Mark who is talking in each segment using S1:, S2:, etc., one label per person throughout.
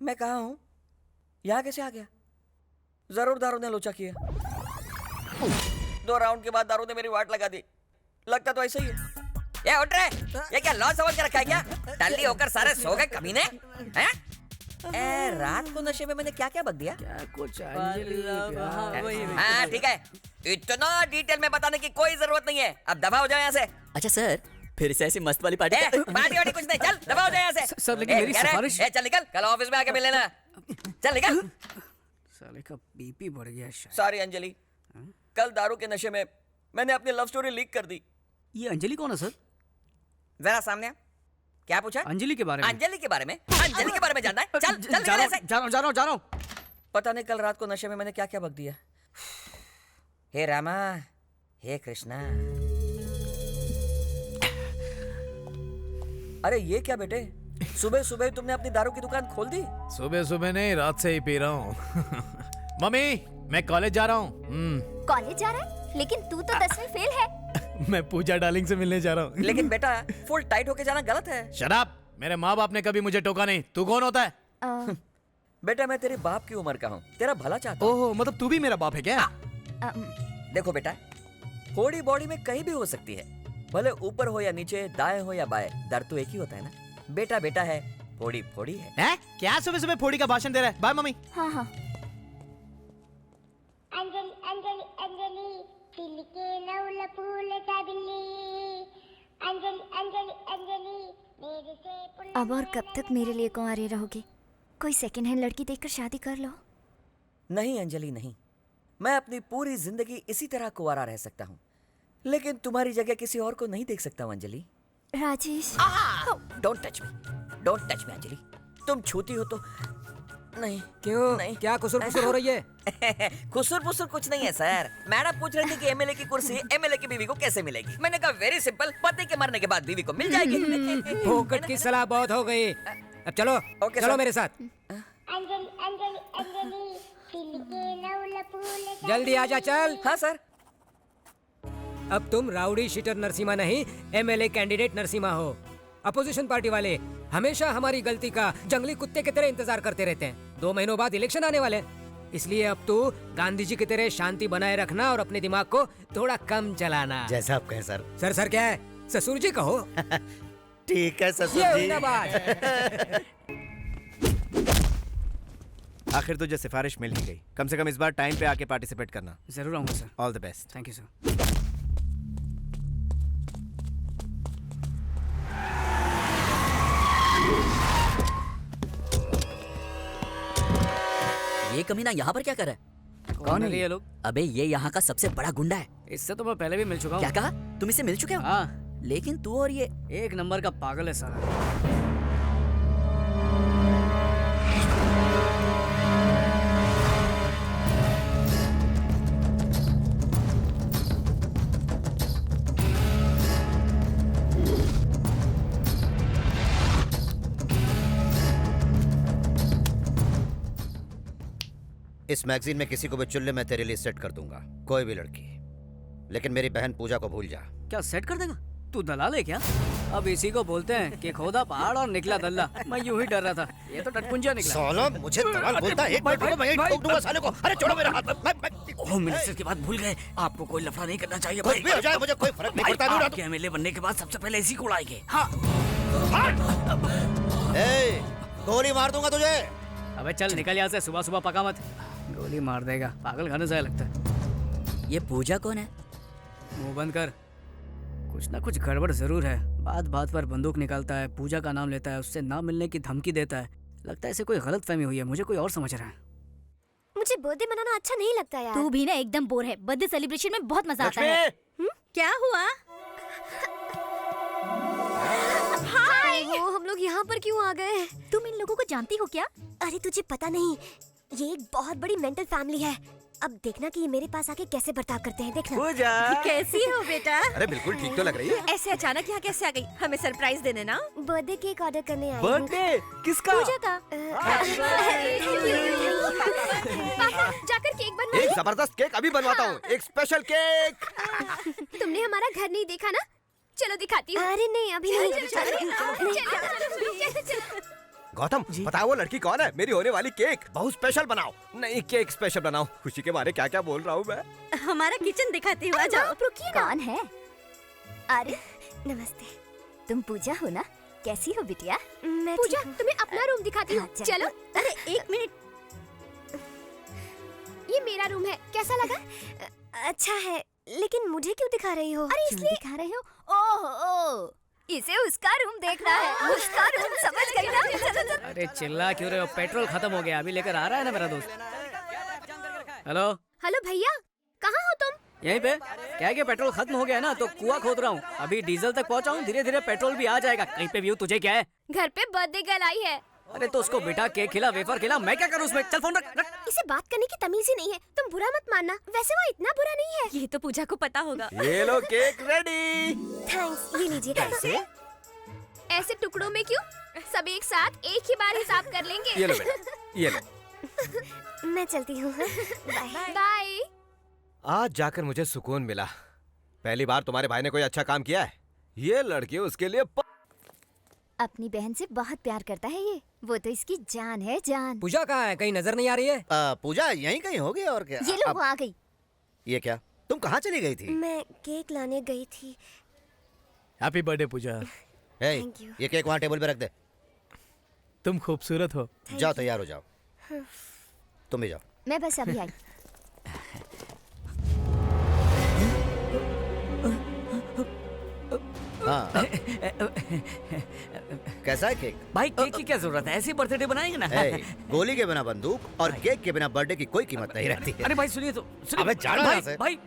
S1: मैं कहाँ हूँ? यहाँ कैसे आ गया? जरूर दारू ने लोचा किया। 2 राउंड के बाद दारू ने मेरी वाट लगा दी। लगता तो ऐसा ही है। ये उठ रहे, ये क्या लॉ समझ के रखा है क्या? टल्ली होकर सारे सो गए कमीने हैं? रात को नशे में मैंने क्या क्या बक दिया?
S2: क्या कुछ
S1: हाँ ठीक है, इतना डिटेल में बताने की कोई जरूरत नहीं है। अब दफा हो जाओ यहाँ से।
S3: अच्छा सर, फिर से ऐसी मस्त वाली पार्टी
S1: पार्टी वार्टी कुछ नहीं, चल दफा हो जाओ यहाँ से।
S2: सर लेकिन मेरी सिफारिश।
S1: चल निकल, कल ऑफिस में आके मिल लेना। चल निकल।
S2: साले का बीपी बढ़ गया शायद।
S1: सॉरी अंजलि, कल दारू के नशे में मैंने अपनी लव स्टोरी लीक कर दी।
S2: ये अंजलि कौन है सर?
S1: जरा सामने आ। क्या पूछा?
S2: अंजलि के बारे में।
S1: अंजलि के बारे में? अंजलि के बारे में जानना है? चल चल
S2: जा रहा हूँ।
S1: पता नहीं कल रात को नशे में मैंने क्या क्या बक दिया। हे रामा, हे कृष्णा। अरे ये क्या बेटे, सुबह सुबह तुमने अपनी दारू की दुकान खोल दी?
S4: सुबह सुबह नहीं, रात से ही पी रहा हूँ। मम्मी, मैं कॉलेज जा रहा हूँ।
S5: कॉलेज जा रहा है? लेकिन तू तो 10वीं फेल है।
S4: मैं पूजा डार्लिंग से मिलने जा रहा हूँ।
S1: लेकिन बेटा, फुल टाइट होके जाना गलत है।
S4: Shut up! मेरे माँ बाप ने कभी मुझे टोका नहीं। तू कौन होता है?
S1: बेटा मैं तेरे बाप की उम्र का हूँ, तेरा भला चाहता हूँ।
S4: ओह, मतलब तू भी मेरा बाप है क्या?
S1: देखो बेटा, फोड़ी बॉडी में कहीं भी हो सकती है, भले ऊपर हो या नीचे, दाएं हो या बाएं, दर्द तो एक ही होता है ना। बेटा बेटा है, फोड़ी फोड़ी है।
S4: क्या सुबह सुबह फोड़ी का भाषण दे रहा है? Bye mummy.
S5: हाँ हाँ।
S6: अंजलि अंजलि अंजलि दिल के नौल फूल सा बिल्ली। अंजलि अंजलि अंजलि मेरे से।
S5: अब और कब तक मेरे लिए कुंवारी रहोगे? कोई सेकंड हैंड लड़की देखकर शादी कर लो।
S1: नहीं अंजलि नहीं, मैं अपनी पूरी जिंदगी इसी तरह कुंवारा रह सकता हूँ, लेकिन तुम्हारी जगह किसी और को नहीं देख सकता हूँ Anjali.
S5: Rajesh,
S1: don't touch me Anjali. तुम छूती हो तो नहीं।
S2: क्यों?
S1: नहीं।
S2: क्या कुसुर पुसुर हो रही है?
S1: खुसुर पुसुर कुछ नहीं है सर। मैडम पूछ रही थी कि एमएलए की कुर्सी एमएलए की बीवी को कैसे मिलेगी। मैंने कहा वेरी सिंपल, पति के मरने के बाद बीवी को मिल जाएगी।
S2: फोकट की सलाह बहुत हो गई। अब चलो चलो मेरे साथ।
S6: अंजलि अंजलि अंजलि दिल के नौल फूल सा।
S2: जल्दी आजा चल।
S1: हाँ सर।
S2: अब तुम राउडी शीटर नरसिम्हा नहीं, एमएलए कैंडिडेट नरसिम्हा हो। अपोजिशन पार्टी वाले हमेशा हमारी गलती का जंगली कुत्ते की तरह इंतजार करते रहते हैं। 2 महीनों बाद इलेक्शन आने वाले, इसलिए अब तू गांधी जी की तरह शांति बनाए रखना और अपने दिमाग को थोड़ा कम चलाना।
S7: जैसा आप कहें सर।
S2: सर क्या है? ससुर जी कहो।
S7: ठीक है ससुर
S2: ये
S7: जी।
S2: हुई ना बात।
S7: आखिर तुझे सिफारिश मिल ही गई। कम से कम इस बार टाइम पे आके पार्टिसिपेट करना।
S2: जरूर आऊंगा sir.
S7: All the best.
S2: Thank you sir.
S3: ये कमीना यहाँ पर क्या कर रहा है?
S2: कौन है ये लोग?
S3: अबे ये यहाँ का सबसे बड़ा गुंडा है।
S2: इससे तो मैं पहले भी मिल चुका हूँ।
S3: क्या कहा? तुम इससे मिल चुके हो?
S2: हाँ।
S3: लेकिन तू और ये
S2: एक नंबर का पागल है साला।
S7: इस मैगजीन में किसी को भी चुल्ले में तेरे लिए सेट कर दूंगा, कोई भी लड़की। लेकिन मेरी बहन पूजा को भूल जा।
S2: क्या सेट कर देगा? तू दलाल है क्या? अब इसी को बोलते हैं कि खोदा पहाड़ और निकला दल्ला। मैं यूं ही डर रहा था, ये तो टटपुंजा निकला।
S7: साला मुझे दलाल बोलता है। एक मिनट रुको, मैं यहीं ठोक दूंगा साले को। अरे छोड़ो मेरा हाथ।
S3: होम मिनिस्टर की बात भूल गए। आपको कोई लफड़ा नहीं करना चाहिए
S7: कुछ भी हो जाए मुझे कोई फर्क नहीं पड़ता।
S3: आपके एमएलए बनने के बाद सबसे पहले इसी को उड़ाएंगे। हाँ।
S7: गोली मार दूंगा तुझे।
S2: अबे चल निकल यहाँ से, सुबह सुबह पका मत। गोली मार देगा, पागल खाने से लगता है।
S3: ये पूजा कौन है?
S2: मुंह बंद कर। कुछ ना कुछ गड़बड़ जरूर है। बात बात पर बंदूक निकालता है, पूजा का नाम लेता है, उससे ना मिलने की धमकी देता है। लगता है इसे कोई गलत फहमी हुई है, मुझे कोई और समझ रहा है।
S5: मुझे बर्थडे मनाना अच्छा नहीं लगता यार।
S8: तू भी ना एकदम बोर है। बर्थडे सेलिब्रेशन में बहुत मजा आता है। क्या हुआ?
S5: हाय, वो हम लोग यहाँ पर क्यों आ गए?
S8: तुम इन लोगों को जानती हो क्या?
S5: अरे तुझे पता नहीं, ये एक बहुत बड़ी मेंटल फैमिली है। अब देखना कि ये मेरे पास आके कैसे बर्ताव करते हैं। देखना।
S7: पूजा
S8: कैसी हो बेटा?
S7: अरे बिल्कुल ठीक तो लग रही है।
S8: ऐसे अचानक यहाँ कैसे आ गई? हमें सरप्राइज देने ना।
S5: बर्थडे केक ऑर्डर करने आई हूँ।
S7: बर्थडे किसका?
S8: पूजा का। पापा जाकर केक बनवा।
S7: एक जबरदस्त केक अभी बनवाता हूँ। एक स्पेशल केक।
S5: तुमने हमारा घर नहीं देखा ना? चलो दिखाती हूँ। अरे नहीं, अभी नहीं।
S9: गौतम बताओ वो लड़की कौन है? मेरी होने वाली केक बहुत स्पेशल बनाओ। नहीं केक स्पेशल बनाओ। खुशी के मारे क्या क्या बोल रहा हूँ मैं।
S8: हमारा किचन दिखाते हुआ जाओ।
S5: रुकिए ना।
S8: कौन है? अरे
S5: नमस्ते।
S8: तुम पूजा हो ना? कैसी हो बिटिया?
S5: मैं
S8: पूजा,
S5: तुम्हें अपना रूम दिखाती हूँ। चलो।
S8: अरे एक मिनट,
S5: ये मेरा रूम है, कैसा लगा? अच्छा है, लेकिन मुझे क्यों दिखा रही हो?
S8: अरे इसलिए दिखा रहे हो? ओह, इसे उसका रूम देखना है। उसका रूम, समझ गई ना? चलो, चलो।
S2: अरे चिल्ला क्यों रहे हो? पेट्रोल खत्म हो गया, अभी लेकर आ रहा है ना मेरा दोस्त। हेलो
S5: हेलो भैया, कहाँ हो तुम?
S3: यहीं पे क्या है कि पेट्रोल खत्म हो गया ना, तो कुआं खोद रहा हूँ। अभी डीजल तक पहुँचा हूँ, धीरे धीरे पेट्रोल भी आ जाएगा। कहीं पे भी हूँ। तुझे क्या है?
S5: घर पे बर्थडे गर्ल आई है।
S3: अरे तो उसको बेटा केक खिला, वेफर खिला, मैं क्या करूँ उसमें? चल फोन रख।
S5: इसे बात करने की तमीज ही नहीं है। तुम बुरा मत मानना, वैसे वो इतना बुरा नहीं है।
S8: ये तो पूजा को पता होगा।
S9: ये लो केक रेडी।
S5: थैंक्स, ये लीजिए।
S9: कैसे?
S5: ऐसे टुकड़ों में क्यों? सब एक साथ एक ही बार हिसाब कर लेंगे।
S9: ये लो बेटा, ये लो।
S5: मैं चलती हूँ। Bye bye.
S9: आज जाकर मुझे सुकून मिला। पहली बार तुम्हारे भाई ने कोई अच्छा काम किया है। ये लड़की उसके लिए
S8: अपनी बहन से बहुत प्यार करता है ये। वो तो इसकी जान है, जान।
S2: पूजा कहाँ है? कहीं नजर नहीं आ रही है?
S7: पूजा यहीं कहीं होगी और क्या।
S8: ये लो, वो आ गई।
S7: ये क्या, तुम कहाँ चली गई थी?
S5: मैं केक लाने गई थी।
S4: Happy birthday Pooja.
S7: Hey,
S5: Thank you.
S7: ये केक वहाँ टेबल पे रख दे।
S4: तुम खूबसूरत हो।
S7: जाओ तैयार हो जाओ। तुम भी जाओ।
S8: मैं बस अभी आई।
S7: हाँ। कैसा है केक?
S3: भाई केक की क्या जरूरत है? ऐसी बर्थडे बनाएंगे ना।
S7: हे, गोली के बिना बंदूक और केक के बिना बर्थडे की कोई कीमत नहीं रहती है।
S3: अरे भाई सुनिए तो, सुनिए।
S7: अबे जाना
S3: भाई,
S7: यहाँ से।
S3: भाई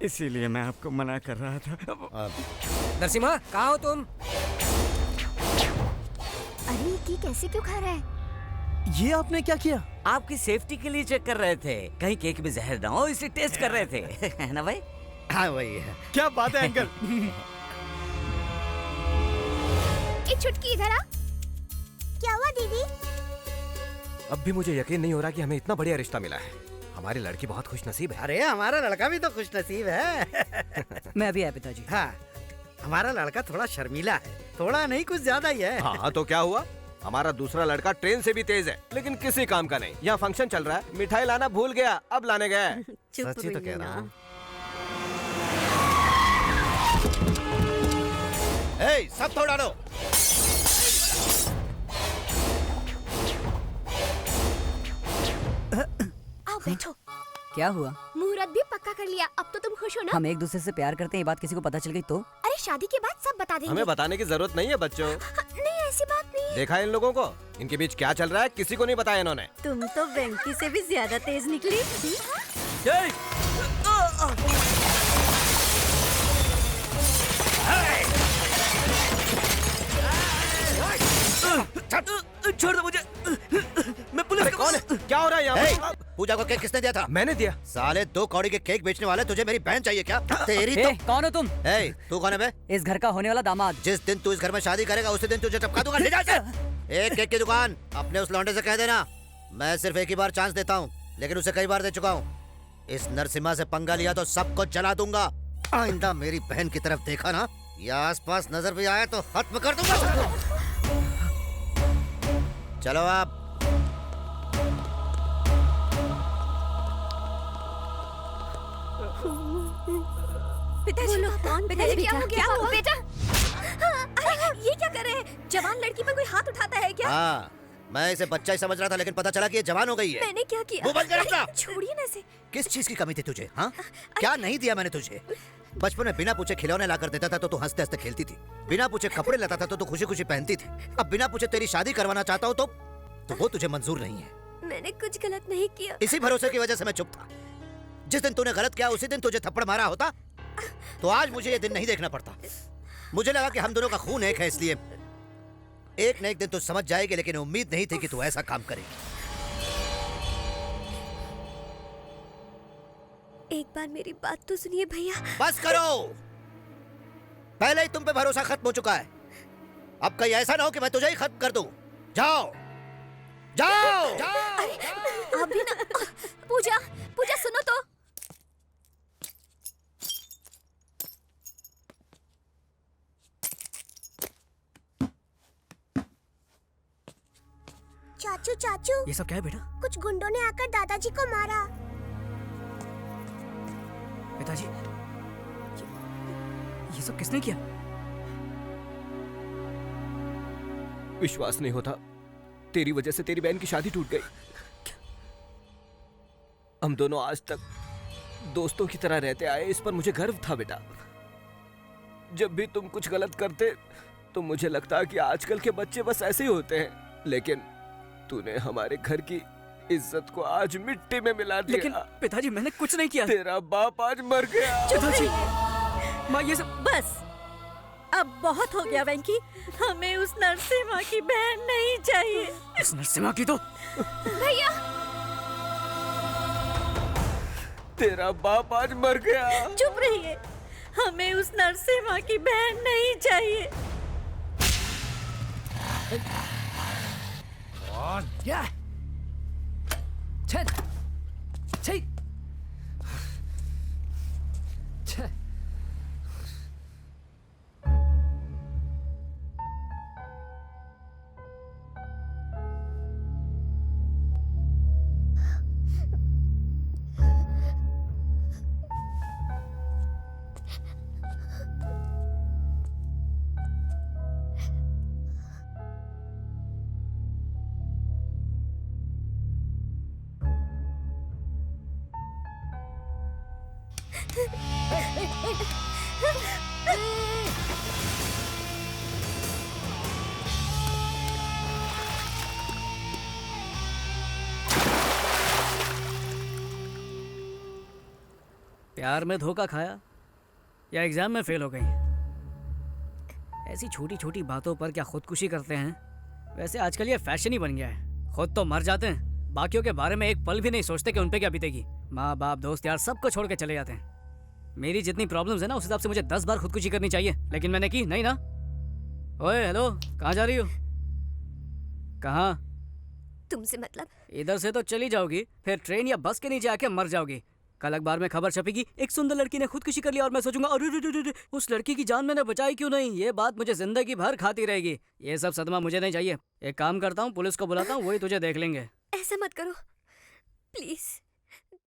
S3: इसीलिए मैं आपको मना कर रहा था।
S2: नरसिम्हा, कहाँ हो तुम?
S8: अरे ये केक ऐसे क्यों खा रहा है?
S3: ये आपने क्या किया? आपकी सेफ्टी के लिए चेक कर रहे थे, कहीं केक में जहर ना हो, इसलिए टेस्ट कर रहे थे। है ना भाई?
S7: हाँ वही है।
S9: क्या बात है अंकल।
S5: एक चुटकी इधर आ। क्या हुआ दीदी?
S9: अब भी मुझे यकीन नहीं हो रहा कि हमें इतना बढ़िया रिश्ता मिला है। हमारी लड़की बहुत खुशनसीब है।
S7: अरे हमारा लड़का भी तो खुश नसीब है।
S3: मैं भी है पिताजी।
S7: हाँ, हमारा लड़का थोड़ा शर्मीला है, थोड़ा नहीं कुछ ज्यादा ही है।
S9: हाँ तो क्या हुआ? हमारा दूसरा लड़का ट्रेन से भी तेज है, लेकिन किसी काम का नहीं। यहाँ फंक्शन चल रहा है, मिठाई लाना भूल गया, अब लाने गया।
S7: सच्ची तो कह रहा हूँ। ए, सब तोड़ डालो।
S5: आओ बैठो।
S3: क्या हुआ?
S5: मुहूर्त भी पक्का कर लिया। अब तो तुम खुश हो ना?
S3: हम एक दूसरे से प्यार करते हैं, ये बात किसी को पता चल गई तो?
S5: अरे शादी के बाद सब बता देंगे।
S9: हमें बताने की जरूरत नहीं है बच्चों।
S5: नहीं ऐसी बात नहीं।
S9: देखा है इन लोगों को, इनके बीच क्या चल रहा है किसी को नहीं बताया इन्होंने।
S8: तुम तो वेंकी से भी ज्यादा तेज निकली।
S3: छोड़ दो मुझे, मैं पुलिस
S9: अरे कौन है? क्या हो रहा है यहाँ
S7: ए, पूजा को केक किसने दिया था?
S9: मैंने दिया।
S7: साले 2 कौड़ी के केक बेचने वाले, तुझे मेरी बहन चाहिए क्या? तेरी तो।
S3: कौन हो तुम?
S7: ए, तू कौन है बे?
S3: इस घर का होने वाला दामाद।
S7: जिस दिन तू इस घर में शादी करेगा उसी दिन तुझे टपका दूंगा। ले जा इसे। एक केक की दुकान अपने उस लौंडे से कह देना, मैं सिर्फ एक ही बार चांस देता हूँ, लेकिन उसे कई बार दे चुका हूँ। इस नरसिम्हा से पंगा लिया तो सबको जला दूंगा। आइंदा मेरी बहन की तरफ देखा ना या आसपास नजर भी आया तो खत्म कर दूंगा सबको। चलो आप।
S8: पिताजी, पिताजी क्या हो गया?
S5: बेटा, अरे ये क्या कर रहे हैं? जवान लड़की पर कोई हाथ उठाता है क्या?
S7: हाँ, मैं इसे बच्चा ही समझ रहा था, लेकिन पता चला कि ये जवान हो गई है।
S5: मैंने क्या किया?
S7: वो बंद कर अपना।
S5: छोड़िए ना इसे।
S7: किस चीज की कमी थी तुझे? हाँ, क्या नहीं दिया मैंने तुझे? बचपन में बिना पूछे खिलौने ला कर देता था तो तू हंसते हंसते खेलती थी, बिना पूछे कपड़े लाता था तो तू खुशी खुशी पहनती थी। अब बिना पूछे तेरी शादी करवाना चाहता हूँ तो वो तुझे मंजूर नहीं है।
S5: मैंने कुछ गलत नहीं किया।
S7: इसी भरोसे की वजह से मैं चुप था। जिस दिन तूने गलत किया उसी दिन तुझे थप्पड़ मारा होता तो आज मुझे ये दिन नहीं देखना पड़ता। मुझे लगा कि हम दोनों का खून एक है, इसलिए एक न एक दिन तू समझ जाएगी, लेकिन उम्मीद नहीं थी कि तू ऐसा काम करेगी।
S5: एक बार मेरी बात तो सुनिए भैया।
S7: बस करो, पहले ही तुम पे भरोसा खत्म हो चुका है। अब कहीं ऐसा ना हो कि मैं तुझे ही खत्म कर दूं। जाओ जाओ, जाओ।
S5: अभी ना। पूजा, पूजा सुनो चाचू,
S2: ये सब क्या है बेटा?
S5: कुछ गुंडों ने आकर दादाजी को मारा।
S2: पिताजी, ये सब किसने किया?
S9: विश्वास नहीं होता, तेरी वजह से तेरी बहन की शादी टूट गई। हम दोनों आज तक दोस्तों की तरह रहते आए, इस पर मुझे गर्व था बेटा। जब भी तुम कुछ गलत करते तो मुझे लगता कि आजकल के बच्चे बस ऐसे ही होते हैं, लेकिन तूने हमारे घर की इज्जत को आज मिट्टी में मिला दिया।
S2: लेकिन पिताजी, मैंने कुछ नहीं किया।
S9: तेरा बाप आज मर गया।
S2: पिताजी, माँ ये सब
S10: बस अब बहुत हो गया वेंकी, हमें उस नरसिम्हा की बहन नहीं चाहिए।
S2: उस नरसिम्हा की तो
S8: भैया
S9: तेरा बाप आज मर गया।
S10: चुप रहिए, हमें उस नरसिम्हा की बहन नहीं चाहिए।
S2: क्या? छः छः छः प्यार में धोखा खाया या एग्जाम में फेल हो गई? ऐसी छोटी छोटी बातों पर क्या खुदकुशी करते हैं? वैसे आजकल ये फैशन ही बन गया है। खुद तो मर जाते हैं, बाकियों के बारे में एक पल भी नहीं सोचते कि उन पे क्या बीतेगी। माँ बाप दोस्त यार सबको छोड़ के चले जाते हैं। मेरी जितनी प्रॉब्लम्स है ना, उस हिसाब से मुझे 10 बार खुदकुशी करनी चाहिए, लेकिन मैंने की नहीं ना। ओए हेलो, कहाँ जा रही हो? कहाँ?
S5: तुमसे मतलब?
S2: इधर से तो चली जाओगी, फिर ट्रेन या बस के नीचे आके मर जाओगी। कल अखबार में खबर छपेगी, एक सुंदर लड़की ने खुदकुशी कर लिया, और मैं सोचूंगा अरे रे रे रे, उस लड़की की जान मैंने बचाई क्यों नहीं। ये बात मुझे जिंदगी भर खाती रहेगी। ये सब सदमा मुझे नहीं चाहिए। एक काम करता हूँ, पुलिस को बुलाता हूँ, वही तुझे देख लेंगे।
S5: ऐसा मत करो प्लीज।